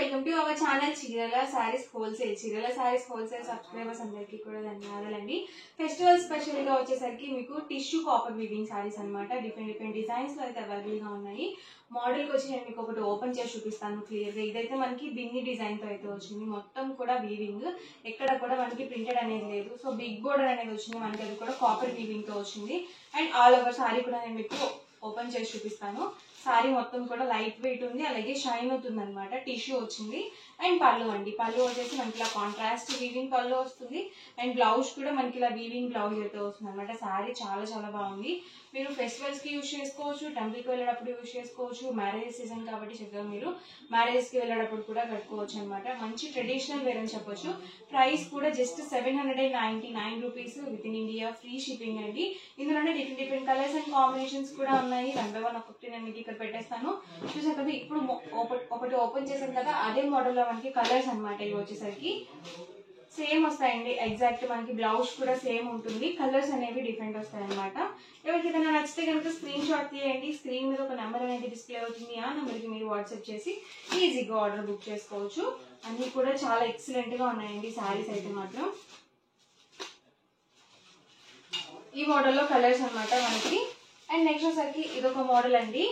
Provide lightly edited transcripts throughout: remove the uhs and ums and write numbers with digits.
Welcome to our channel చీరల saris wholesale. చీరల saris wholesale subscribers అందరికీ కూడా ధన్యవాదాలండి. ఫెస్టివల్ స్పెషల్ గా వచ్చేసరికి మీకు టిష్యూ కాపర్ వీవింగ్ సారీస్ అన్నమాట. డిఫరెంట్ డిజైన్స్ లో అయితే అవైలబుల్ గా ఉన్నాయి. మోడల్ కి వచ్చి నేను మీకు ఒకటి ఓపెన్ చేసి చూపిస్తాను క్లియర్ గా. ఇదైతే మనకి బిన్ని డిజైన్ తో అయితే వచ్చింది. మొత్తం కూడా వీవింగ్, ఎక్కడ కూడా మనకి ప్రింటెడ్ అనేది లేదు. సో బిగ్ బోర్డర్ అనేది వచ్చింది మనకి, అది కూడా కాపర్ వీవింగ్ తో వచ్చింది. అండ్ ఆల్ ఓవర్ సారీ కూడా నేను మీకు ఓపెన్ చేసి చూపిస్తాను. సారీ మొత్తం కూడా లైట్ వెయిట్ ఉంది, అలాగే షైన్ అవుతుంది అనమాట. టిష్యూ వచ్చింది. అండ్ పళ్ళు అండి, పళ్ళు వచ్చేసి మనకి ఇలా కాంట్రాస్ట్ వీవింగ్ పళ్ళు వస్తుంది. అండ్ బ్లౌజ్ కూడా మనకి ఇలా వీవింగ్ బ్లౌజ్ అయితే వస్తుంది అనమాట. సారీ చాలా చాలా బాగుంది. మీరు ఫెస్టివల్స్ కి యూజ్ చేసుకోవచ్చు, టెంపుల్ కి వెళ్ళేటప్పుడు యూజ్ చేసుకోవచ్చు. మ్యారేజ్ సీజన్ కాబట్టి చక్కగా మీరు మ్యారేజ్ కి వెళ్ళేటప్పుడు కూడా కట్టుకోవచ్చు అనమాట. మంచి ట్రెడిషనల్ వేర్ అని చెప్పొచ్చు. ప్రైస్ కూడా just 799 rupees with in India, free shipping అండి. ఇందులోనే డిఫరెంట్ కలర్స్ అండ్ కాంబినేషన్స్ కూడా ఉన్నాయి. 1 by 1 ఒక్కొక్కటి నేను మీకు ఇక్కడ పెట్టేస్తాను. చూసారు కదా, ఇప్పుడు ఒకటి ఓపెన్ చేశాను కదా, అదే మోడల్ లో మనకి కలర్స్ అనమాట. ఇవి వచ్చేసరికి సేమ్ వస్తాయండి, ఎగ్జాక్ట్ మనకి బ్లౌజ్ కూడా సేమ్ ఉంటుంది. కలర్స్ అనేవి డిఫరెంట్ వస్తాయి అనమాట. ఎవరికి ఏదైనా నచ్చితే కనుక స్క్రీన్ షాట్ తీయండి. స్క్రీన్ మీద ఒక నెంబర్ అనేది డిస్ప్లే అవుతుంది. ఆ నెంబర్ కి మీరు వాట్సాప్ చేసి ఈజీగా ఆర్డర్ బుక్ చేసుకోవచ్చు. అన్ని కూడా చాలా ఎక్సలెంట్ గా ఉన్నాయండి శారీస్ అయితే మాత్రం. ఈ మోడల్లో కలర్స్ అనమాట మనకి. అండ్ నెక్స్ట్ వచ్చేసరికి ఇదొక మోడల్ అండి.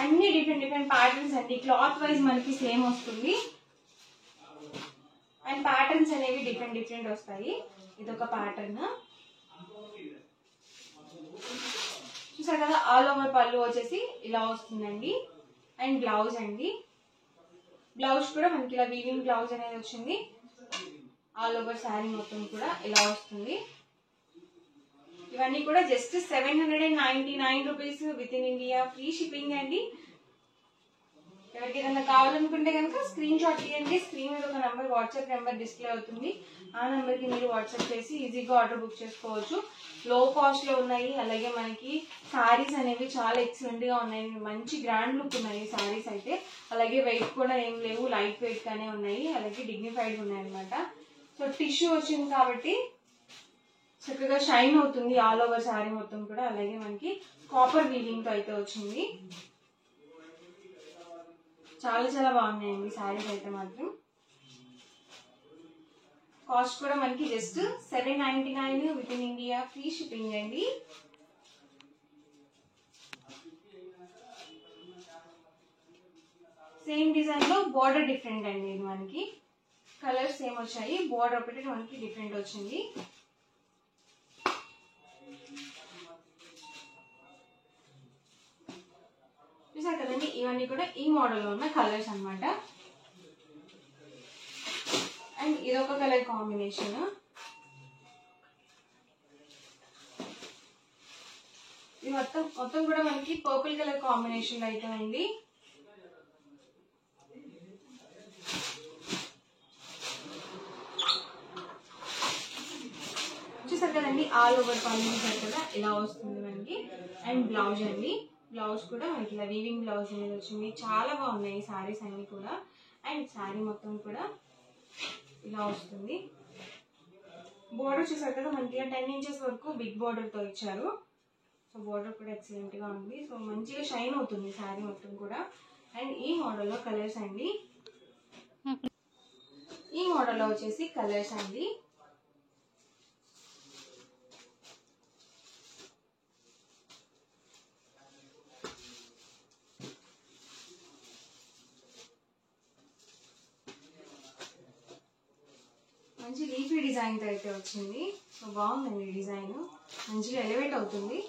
అన్ని డిఫరెంట్ ప్యాటర్న్స్ అండి. క్లాత్ వైజ్ మనకి సేమ్ వస్తుంది. అండ్ ప్యాటర్న్స్ అనేవి డిఫరెంట్ వస్తాయి. ఇదొక ప్యాటర్న్ చూసారు కదా. ఆల్ ఓవర్ పళ్ళు వచ్చేసి ఇలా వస్తుందండి. అండ్ బ్లౌజ్ అండి, బ్లౌజ్ కూడా మనకి ఇలా వీవింగ్ బ్లౌజ్ అనేది వచ్చింది. ఆల్ ఓవర్ శారీ మొత్తం కూడా ఇలా వస్తుంది. ఇవన్నీ కూడా just 799 rupees with in India, free shipping అండి. ఎవరికి ఏదైనా కావాలనుకుంటే కనుక స్క్రీన్ షాట్ తీయండి. స్క్రీన్ మీద ఒక నెంబర్, వాట్సాప్ నెంబర్ డిస్ప్లే అవుతుంది. ఆ నెంబర్ కి మీరు వాట్సాప్ చేసి ఈజీగా ఆర్డర్ బుక్ చేసుకోవచ్చు. లో కాస్ట్ లో ఉన్నాయి. అలాగే మనకి సారీస్ అనేవి చాలా ఎక్సలెంట్ గా ఉన్నాయి. మంచి గ్రాండ్ లుక్ ఉన్నాయి సారీస్ అయితే. అలాగే వెయిట్ కూడా ఏం లేవు, లైట్ వెయిట్ గానే ఉన్నాయి. అలాగే డిగ్నిఫైడ్ ఉన్నాయి అనమాట. సో టిష్యూ వచ్చింది కాబట్టి చక్కగా షైన్ అవుతుంది ఆల్ ఓవర్ శారీ మొత్తం కూడా. అలాగే మనకి కాపర్ వీవింగ్ తో అయితే వచ్చింది. చాలా చాలా బాగున్నాయండి శారీస్ అయితే మాత్రం. కాస్ట్ కూడా మనకి just 799 with in India, free shipping అండి. సేమ్ డిజైన్ లో బోర్డర్ డిఫరెంట్ అండి. ఇది మనకి కలర్స్ సేమ్ వచ్చాయి, బోర్డర్ ఒకటి మనకి డిఫరెంట్ వచ్చింది. చూసారు కదండి, ఇవన్నీ కూడా ఈ మోడల్లో ఉన్న కలర్స్ అనమాట. అండ్ ఇదొక కలర్ కాంబినేషన్. ఇది మొత్తం కూడా మనకి పర్పుల్ కలర్ కాంబినేషన్ అయితే అండి. చూసారు కదండి, ఆల్ ఓవర్ కాంబినేషన్ కూడా ఇలా వస్తుంది మనకి. అండ్ బ్లౌజ్ అండి, బ్లౌజ్ కూడా మనకి ఇలా వీవింగ్ బ్లౌజ్ అనేది వచ్చింది. చాలా బాగున్నాయి సారీస్ అన్ని కూడా. అండ్ శారీ మొత్తం కూడా ఇలా వస్తుంది. బోర్డర్ చూసారు కదా, మనకి 10 ఇంచెస్ వరకు బిగ్ బోర్డర్ తో ఇచ్చారు. సో బోర్డర్ కూడా ఎక్సలెంట్ గా ఉంది. సో మంచిగా షైన్ అవుతుంది శారీ మొత్తం కూడా. అండ్ ఈ మోడల్లో కలర్స్ అండి, ఈ మోడల్లో వచ్చేసి కలర్స్ అండి. మంచి లీఫీ డిజైన్ తో అయితే వచ్చింది. సో బాగుందండి డిజైన్, మంచిగా ఎలివేట్ అవుతుంది.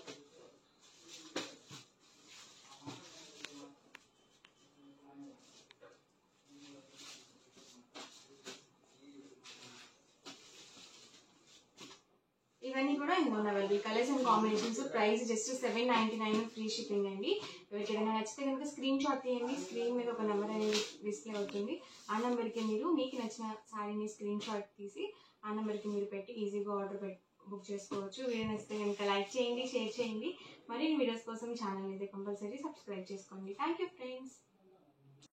ఇవన్నీ కూడా ఇందులో available colours and combinations. Price just 799, free shipping అండి. ఎవరికి ఏదైనా నచ్చితే కనుక స్క్రీన్ షాట్ తీయండి. స్క్రీన్ మీద ఒక నెంబర్ అనేది డిస్ప్లే అవుతుంది. ఆ నెంబర్కి మీరు మీకు నచ్చిన శారీని స్క్రీన్ షాట్ తీసి ఆ నెంబర్కి మీరు పెట్టి ఈజీగా ఆర్డర్ బుక్ చేసుకోవచ్చు. వీడియో నచ్చితే కనుక లైక్ చేయండి, షేర్ చేయండి. మరిన్ని వీడియోస్ కోసం ఛానల్ అయితే కంపల్సరీ సబ్స్క్రైబ్ చేసుకోండి. Thank you friends.